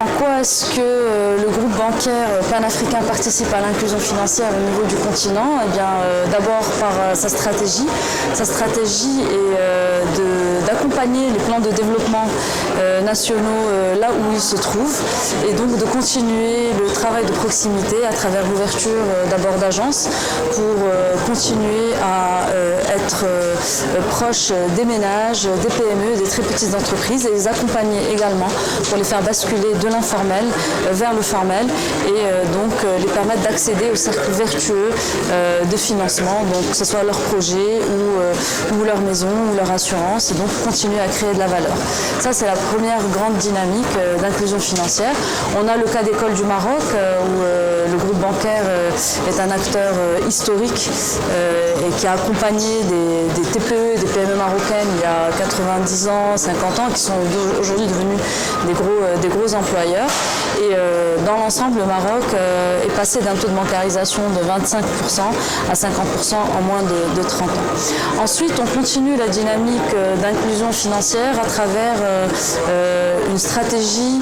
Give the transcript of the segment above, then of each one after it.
En quoi est-ce que le groupe bancaire panafricain participe à l'inclusion financière au niveau du continent? Eh bien, d'abord par sa stratégie. Sa stratégie est d'accompagner les plans de développement nationaux là où ils se trouvent et donc de continuer le travail de proximité à travers l'ouverture d'abord d'agences pour continuer à être proche des ménages, des PME, des très petites entreprises et les accompagner également pour les faire basculer de l'informel vers le formel et donc les permettre d'accéder au cercle vertueux de financement, donc que ce soit leur projet ou leur maison ou leur assurance et donc continuer à créer de la valeur. Ça c'est la première grande dynamique d'inclusion financière. On a le cas d'école du Maroc où le groupe bancaire est un acteur historique et qui a accompagné des TPE, des PME marocaines il y a 90 ans, 50 ans qui sont aujourd'hui devenus des gros employeurs. Et dans l'ensemble, le Maroc est passé d'un taux de bancarisation de 25% à 50% en moins de 30 ans. Ensuite, on continue la dynamique d'inclusion financière à travers une stratégie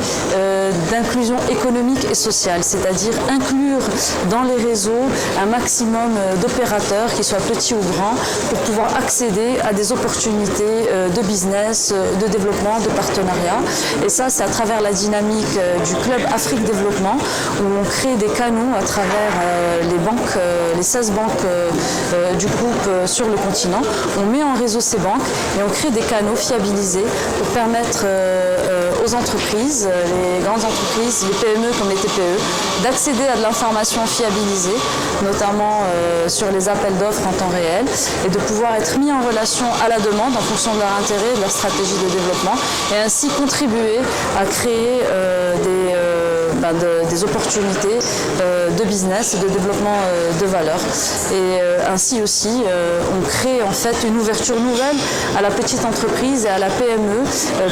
d'inclusion économique et sociale, c'est-à-dire inclure dans les réseaux un maximum d'opérateurs, qu'ils soient petits ou grands, pour pouvoir accéder à des opportunités de business, de développement, de partenariat. Et ça, c'est à travers la dynamique du Club Afrique Développement, où on crée des canaux à travers les banques, les 16 banques du groupe sur le continent. On met en réseau ces banques et on crée des canaux fiabilisés pour permettre aux entreprises, les grandes entreprises, les PME comme les TPE, d'accéder à de l'information fiabilisée, notamment sur les appels d'offres en temps réel, et de pouvoir être mis en relation à la demande en fonction de leur intérêt et de leur stratégie de développement, et ainsi contribuer à créer des opportunités de business et de développement de valeur. Et ainsi aussi, on crée en fait une ouverture nouvelle à la petite entreprise et à la PME,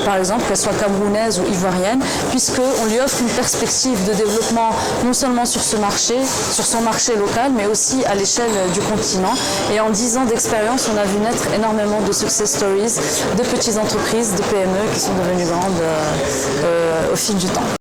par exemple, qu'elle soit camerounaise ou ivoirienne, puisqu'on lui offre une perspective de développement non seulement sur ce marché, sur son marché local, mais aussi à l'échelle du continent. Et en 10 ans d'expérience, on a vu naître énormément de success stories, de petites entreprises, de PME qui sont devenues grandes au fil du temps.